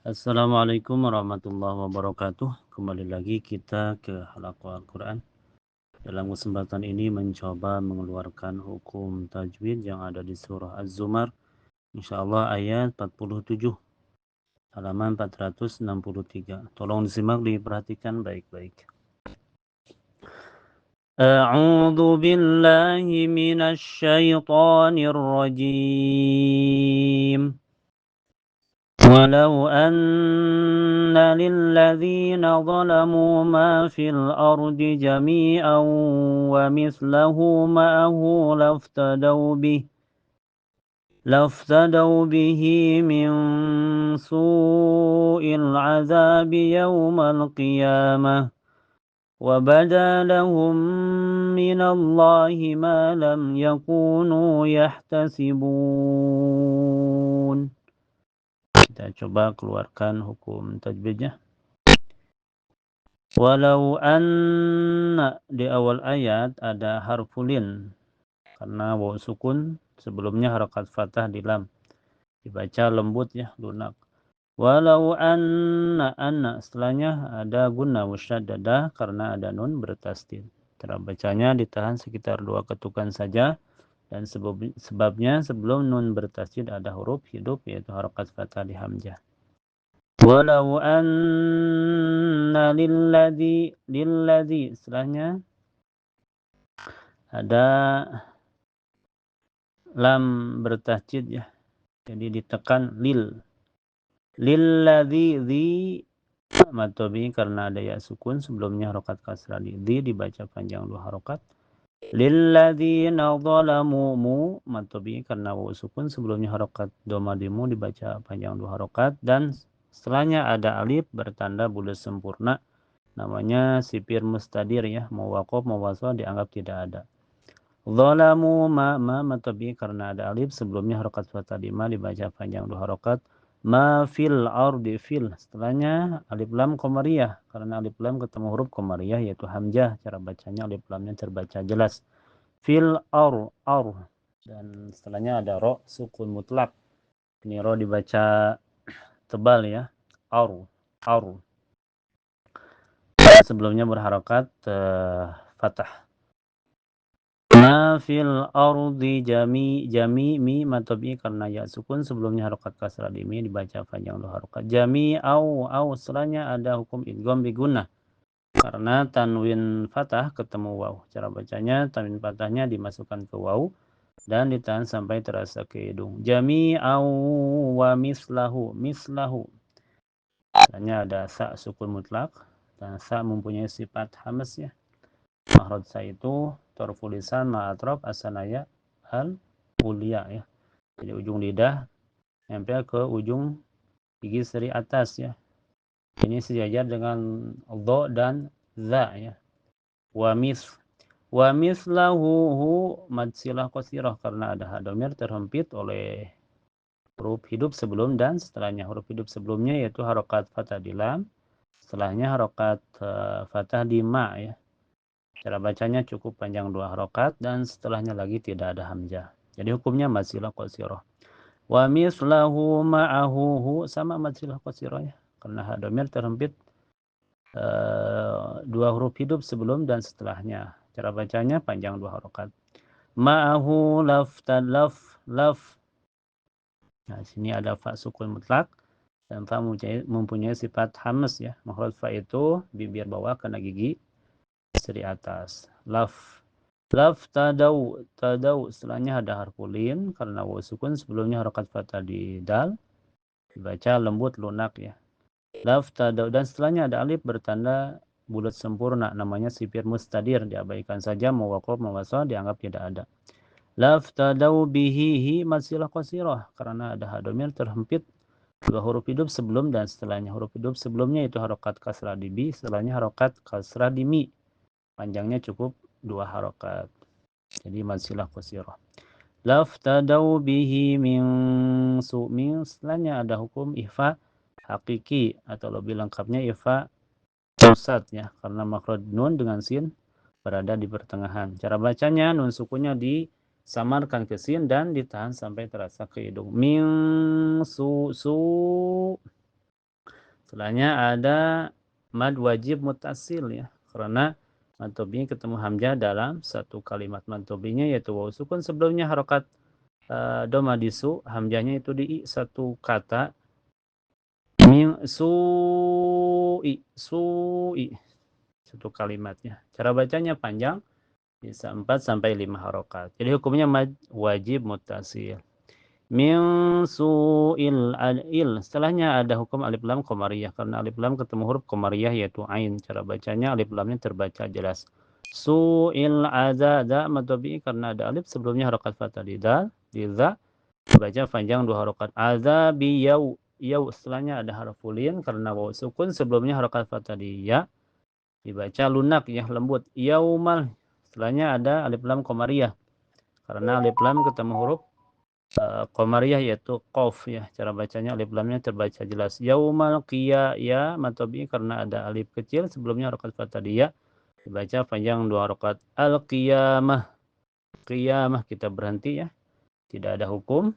Assalamualaikum warahmatullahi wabarakatuh. Kembali lagi kita ke halaqah Al-Quran. Dalam kesempatan ini mencoba mengeluarkan hukum tajwid yang ada di surah Az-Zumar. Insyaallah ayat 47, halaman 463. Tolong disimak, diperhatikan baik-baik. A'udzu billahi minasy syaithanir rajim. ولو أن للذين ظلموا ما في الأرض جميعا ومثله معه لافتدوا به من سوء العذاب يوم القيامة وبدا لهم من الله ما لم يكونوا يحتسبون. Kita coba keluarkan hukum tajwidnya. Walau anna, di awal ayat ada harfulin karena waw sukun, sebelumnya harakat fathah di lam, dibaca lembut ya, lunak. Walau anna setelahnya ada gunna musyaddadah karena ada nun bertasdid. Cara bacanya ditahan sekitar 2 ketukan saja, dan sebabnya sebelum nun bertasdid ada huruf hidup yaitu harakat fathah di hamzah. Walau anna lilladzi setelahnya ada lam bertasydid ya. Jadi ditekan lilladzi matobi karena ada ya sukun sebelumnya harokat kasrah dibaca panjang 2 harokat. Lilladzina zalamu matobi karena waw sukun sebelumnya harokat dhamma dimu dibaca panjang 2 harokat, dan setelahnya ada alif bertanda bulat sempurna, namanya sipir mustadir ya, mau waqaf mau wasal dianggap tidak ada. Zalamu matabi karena ada alif sebelumnya harokat fathah lima dibaca panjang 2 harokat. Ma fil ardi fil setelahnya alif lam qamariyah karena alif lam ketemu huruf qamariyah yaitu hamzah, cara bacanya alif lamnya terbaca jelas. Fil ar dan setelahnya ada ro sukun mutlak. Ini ro dibaca tebal ya, ar. Sebelumnya berharokat fathah. Ma fil ardi jami mi matobi karena ya sukun sebelumnya harokat kasrah di mi dibaca panjang 2 harokat. Jami au setelahnya ada hukum idgham bi gunnah karena tanwin fathah ketemu waw. Cara bacanya tanwin fathahnya dimasukkan ke waw dan ditahan sampai terasa ke hidung. Jami au wa mislahu. Setelahnya ada sa sukun mutlak, dan sa mempunyai sifat hamas ya. Makhraj sa itu tarful lisan ma'atraf asanaya al ulia ya. Jadi ujung lidah nempel ke ujung gigi seri atas ya. Ini sejajar dengan dha dan za ya. Wa mislahu mad silah qasirah karena ada hadomir terhempit oleh huruf hidup sebelum dan setelahnya. Huruf hidup sebelumnya yaitu harokat fathah di lam, setelahnya harokat fathah di ma ya. Cara bacanya cukup panjang 2 harokat dan setelahnya lagi tidak ada hamzah. Jadi hukumnya masilah qasirah. Wa mislahu ma'ahu sama masilah qasirah ya. Karena hadomir terhempit 2 huruf hidup sebelum dan setelahnya. Cara bacanya panjang 2 harokat. Ma'ahu laf. Nah, sini ada fa sukun mutlak dan fa mempunyai sifat hamas ya. Makhraj fa itu bibir bawah kena gigi seri atas. Laf tadau setelahnya ada harfulin karena waw sukun sebelumnya harokat fathah di dal dibaca lembut lunak ya. Laf tadau dan setelahnya ada alif bertanda bulat sempurna, namanya sipir mustadir, diabaikan saja, mau waqaf mau wasal dianggap tidak ada. Laf tadau bihi masilah qasirah karena ada hadomir terhempit 2 huruf hidup sebelum dan setelahnya. Huruf hidup sebelumnya itu harokat kasrah di bi, setelahnya harokat kasrah di mi, panjangnya cukup 2 harokat, jadi masilah qasirah. Laf tadau bihi min setelahnya ada hukum ihfa hakiki atau lebih lengkapnya ihfa pusat ya, karena makhraj nun dengan sin berada di pertengahan. Cara bacanya nun sukunnya disamarkan ke sin dan ditahan sampai terasa ke hidung. Min Setelahnya ada mad wajib mutasil ya. Karena mad tabi'i ketemu hamzah dalam satu kalimat mad tabi'inya yaitu waw sukun sebelumnya harokat doma disu, hamzahnya itu di satu kata min su'i satu kalimatnya. Cara bacanya panjang bisa 4 sampai 5 harokat. Jadi hukumnya mad wajib mutasil. Min su'il il. Setelahnya ada hukum alif lam qamariyah karena alif lam ketemu huruf qamariyah yaitu ain. Cara bacanya alif lamnya terbaca jelas. Su'il azza matobi karena ada alif sebelumnya harokat fathah di dal, di za baca panjang 2 harokat. Azabi yau setelahnya ada harf ulin karena waw sukun sebelumnya harokat fathah di ya dibaca lunak ya lembut. Yaumal setelahnya ada alif lam qamariyah karena alif lam ketemu huruf qamariyah yaitu qaf ya. Cara bacanya alif lamnya terbaca jelas. Yaumal qiyah ya matobi karena ada alif kecil sebelumnya harokat fathah di ya dibaca panjang 2 harokat. Al qiyamah qiyamah kita berhenti ya. Tidak ada hukum.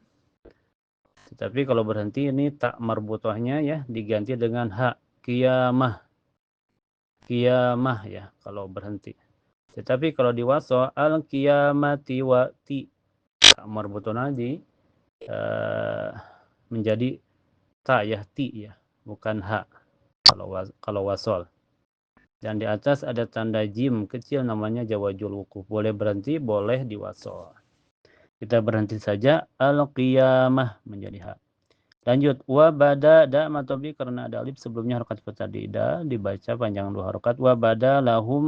Tetapi kalau berhenti ini tak marbutohnya ya diganti dengan ha qiyamah. Qiyamah ya kalau berhenti. Tetapi kalau di wasol al qiyamati wa ti tak marbutohnya menjadi ta ya ti ya bukan ha kalau wasol. Dan di atas ada tanda jim kecil namanya jawazul wukuf. Boleh berhenti, boleh diwasol. Kita berhenti saja al-qiyamah menjadi ha. Lanjut wa bada da matobi karena ada alif sebelumnya harokat fathah di da dibaca panjang 2 harokat wa bada lahum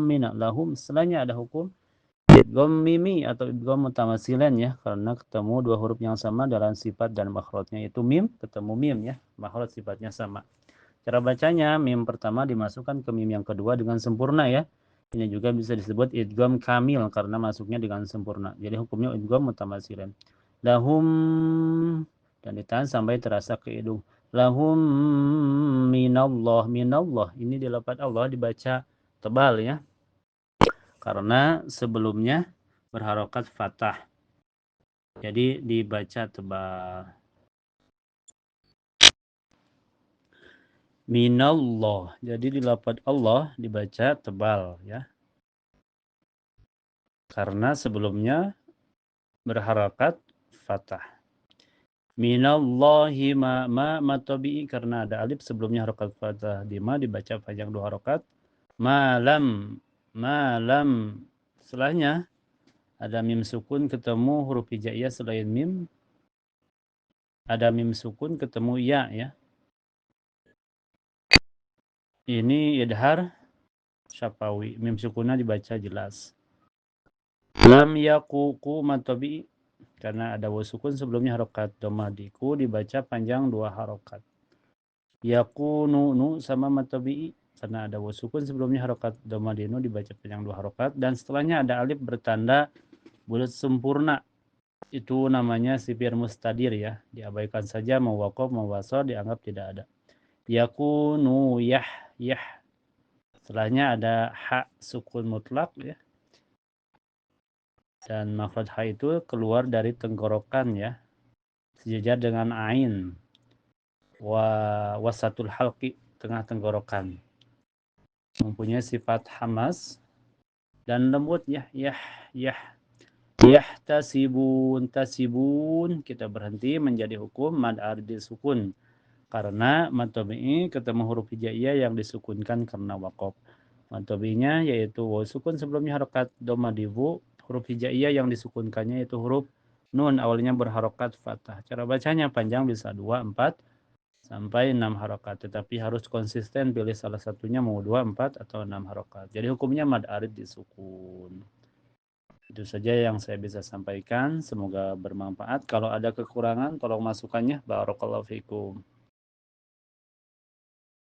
mina lahum setelahnya ada hukum idgham mimi atau idgham mutamasilan ya karena ketemu 2 huruf yang sama dalam sifat dan makhrajnya itu mim ketemu mim ya makhraj sifatnya sama. Cara bacanya mim pertama dimasukkan ke mim yang kedua dengan sempurna ya. Ini juga bisa disebut idgham kamil karena masuknya dengan sempurna. Jadi hukumnya idgham mutamasilan. Lahum dan ditahan sampai terasa ke hidung. Lahum minallah minallah ini di lafaz Allah dibaca tebal ya. Karena sebelumnya berharokat fathah. Jadi dibaca tebal. Minallah. Jadi di lafaz Allah dibaca tebal ya. Karena sebelumnya berharokat fathah. Minallahi ma tabi'i karena ada alif sebelumnya harokat fathah di ma dibaca panjang 2 harokat. Malam setelahnya ada mim sukun ketemu huruf hijaiyah selain mim ada mim sukun ketemu ya ya. Ini idhar syafawi, mim sukunnya dibaca jelas. Lam yaququ matobi karena ada waw sukun sebelumnya harokat domah diku dibaca panjang 2 harokat. Yakunu nu sama matobi karena ada waw sukun sebelumnya harokat domah dinu dibaca panjang 2 harokat dan setelahnya ada alif bertanda bulat sempurna. Itu namanya sifir mustadir ya, diabaikan saja mau waqaf mau wasol dianggap tidak ada. Yakunu yah setelahnya ada ha sukun mutlak ya. Dan makhraj ha itu keluar dari tenggorokan ya. Sejajar dengan ain. Wasatul halqi tengah tenggorokan. Mempunyai sifat hamas dan lembut ya. Tasibun kita berhenti menjadi hukum mad ardi sukun. Karena mad tabi'i ketemu huruf hijaiyah yang disukunkan karena waqaf. Mad tabi'inya yaitu waw sukun sebelumnya harokat dhamma dibu, huruf hijaiyah yang disukunkannya yaitu huruf nun awalnya berharokat fathah. Cara bacanya panjang bisa 2, 4 sampai 6 harokat, tetapi harus konsisten pilih salah satunya mau 2, 4 atau 6 harokat. Jadi hukumnya mad arid disukun. Itu saja yang saya bisa sampaikan. Semoga bermanfaat. Kalau ada kekurangan, tolong masukannya. Barakallahu fikum.